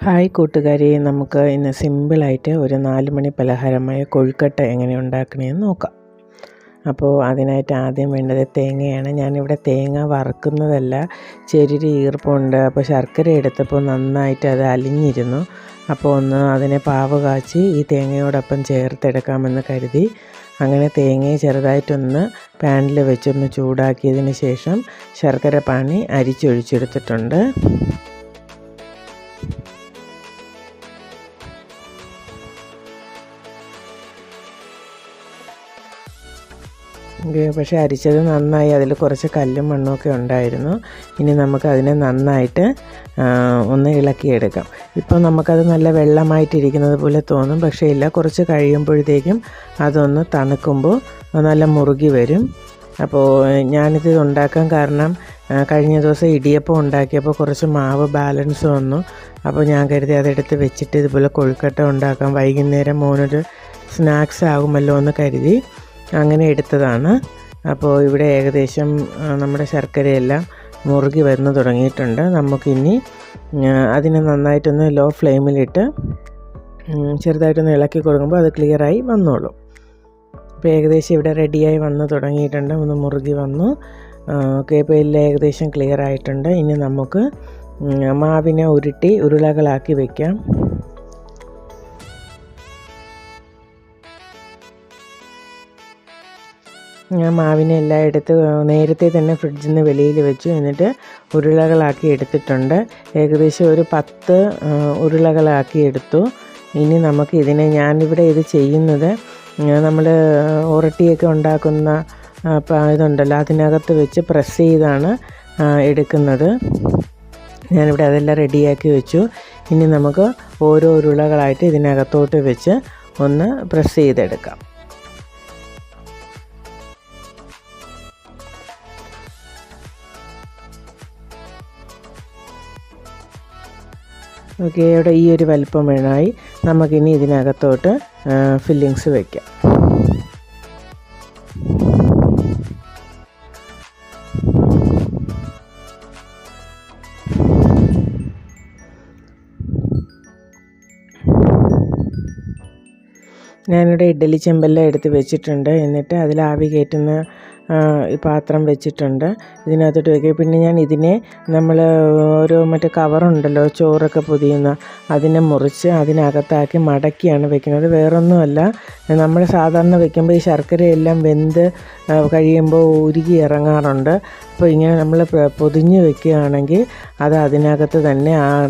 Hi കൂട്ടുകാരെ, നമുക്ക് ഇന്ന് സിമ്പിളായിട്ട് ഒരു 4 മണി പലഹാരമായ കൊഴുക്കട്ട എങ്ങനെ ഉണ്ടാക്കണമെന്ന് നോക്കാം. അപ്പോൾ അതിനായിട്ട് ആദ്യം വേണ്ടത് തേങ്ങയാണ്. ഞാനിവിടെ തേങ്ങ വറുക്കുന്നതല്ല, ചെറിയൊരു ഈർപ്പമുണ്ട്. അപ്പോൾ ശർക്കര എടുത്തപ്പോൾ നന്നായിട്ട് അത് അലിഞ്ഞിരുന്നു. അപ്പോൾ ഒന്ന് അതിനെ പാവ് കാച്ചി ഈ തേങ്ങയോടൊപ്പം ചേർത്തെടുക്കാമെന്ന് കരുതി അങ്ങനെ തേങ്ങയെ ചെറുതായിട്ടൊന്ന് പാനിൽ വെച്ചൊന്ന് ചൂടാക്കിയതിന് ശേഷം ശർക്കര പാനി അരിച്ചൊഴിച്ചെടുത്തിട്ടുണ്ട്. പക്ഷേ അരിച്ചത് നന്നായി, അതിൽ കുറച്ച് കല്ലും മണ്ണുമൊക്കെ ഉണ്ടായിരുന്നു. ഇനി നമുക്കതിനെ നന്നായിട്ട് ഒന്ന് ഇളക്കിയെടുക്കാം. ഇപ്പോൾ നമുക്കത് നല്ല വെള്ളമായിട്ടിരിക്കുന്നത് പോലെ തോന്നും, പക്ഷേ ഇല്ല, കുറച്ച് കഴിയുമ്പോഴത്തേക്കും അതൊന്ന് തണുക്കുമ്പോൾ നല്ല മുറുകി വരും. അപ്പോൾ ഞാനിത് ഉണ്ടാക്കാൻ കാരണം കഴിഞ്ഞ ദിവസം ഇടിയപ്പം ഉണ്ടാക്കിയപ്പോൾ കുറച്ച് മാവ് ബാലൻസ് വന്നു. അപ്പോൾ ഞാൻ കരുതി അതെടുത്ത് വെച്ചിട്ട് ഇതുപോലെ കൊഴുക്കട്ട ഉണ്ടാക്കാം, വൈകുന്നേരം മോനൊരു സ്നാക്സ് ആകുമല്ലോ എന്ന് കരുതി അങ്ങനെ എടുത്തതാണ്. അപ്പോൾ ഇവിടെ ഏകദേശം നമ്മുടെ ശർക്കരയെല്ലാം മുറുകി വന്ന് തുടങ്ങിയിട്ടുണ്ട്. നമുക്കിനി അതിനെ നന്നായിട്ടൊന്ന് ലോ ഫ്ലെയിമിലിട്ട് ചെറുതായിട്ടൊന്ന് ഇളക്കി കൊടുക്കുമ്പോൾ അത് ക്ലിയറായി വന്നോളും. അപ്പോൾ ഏകദേശം ഇവിടെ റെഡിയായി വന്ന് തുടങ്ങിയിട്ടുണ്ട്, ഒന്ന് മുറുകി വന്നു. ഓക്കെ, ഇപ്പോൾ എല്ലാം ഏകദേശം ക്ലിയർ ആയിട്ടുണ്ട്. ഇനി നമുക്ക് മാവിനെ ഉരുട്ടി ഉരുളകളാക്കി വയ്ക്കാം. ഞാൻ മാവിനെ എല്ലാം എടുത്ത് നേരത്തെ തന്നെ ഫ്രിഡ്ജിൽ നിന്ന് വെളിയിൽ വെച്ചു, എന്നിട്ട് ഉരുളകളാക്കി എടുത്തിട്ടുണ്ട്. ഏകദേശം ഒരു 10 ഉരുളകളാക്കി എടുത്തു. ഇനി നമുക്ക് ഇതിനെ, ഞാനിവിടെ ഇത് ചെയ്യുന്നത് നമ്മൾ ഉരട്ടിയൊക്കെ ഉണ്ടാക്കുന്ന ഇതുണ്ടല്ലോ, അതിനകത്ത് വെച്ച് പ്രസ് ചെയ്താണ് എടുക്കുന്നത്. ഞാനിവിടെ അതെല്ലാം റെഡിയാക്കി വെച്ചു. ഇനി നമുക്ക് ഓരോ ഉരുളകളായിട്ട് ഇതിനകത്തോട്ട് വെച്ച് ഒന്ന് പ്രസ് ചെയ്തെടുക്കാം. ഓക്കെ, ഇവിടെ ഈ ഒരു വലിപ്പം വേണമായി. നമുക്കിനി ഇതിനകത്തോട്ട് ഫില്ലിങ്സ് വയ്ക്കാം. ഞാനിവിടെ ഇഡ്ഡലി ചെമ്പെല്ലാം എടുത്ത് വെച്ചിട്ടുണ്ട്. എന്നിട്ട് അതിൽ ആവി കയറ്റുന്ന പാത്രം വെച്ചിട്ടുണ്ട്, ഇതിനകത്തോട്ട് വയ്ക്കുക. പിന്നെ ഞാൻ ഇതിനെ നമ്മൾ ഒരു മറ്റേ കവറുണ്ടല്ലോ ചോറൊക്കെ പൊതിയുന്ന, അതിനെ മുറിച്ച് അതിനകത്താക്കി മടക്കിയാണ് വെക്കുന്നത്. വേറൊന്നുമല്ല, നമ്മൾ സാധാരണ വെക്കുമ്പോൾ ഈ ശർക്കരയെല്ലാം വെന്ത് കഴിയുമ്പോൾ ഉരുകി ഇറങ്ങാറുണ്ട്. അപ്പോൾ ഇങ്ങനെ നമ്മൾ പൊതിഞ്ഞ് വെക്കുകയാണെങ്കിൽ അത് അതിനകത്ത് തന്നെ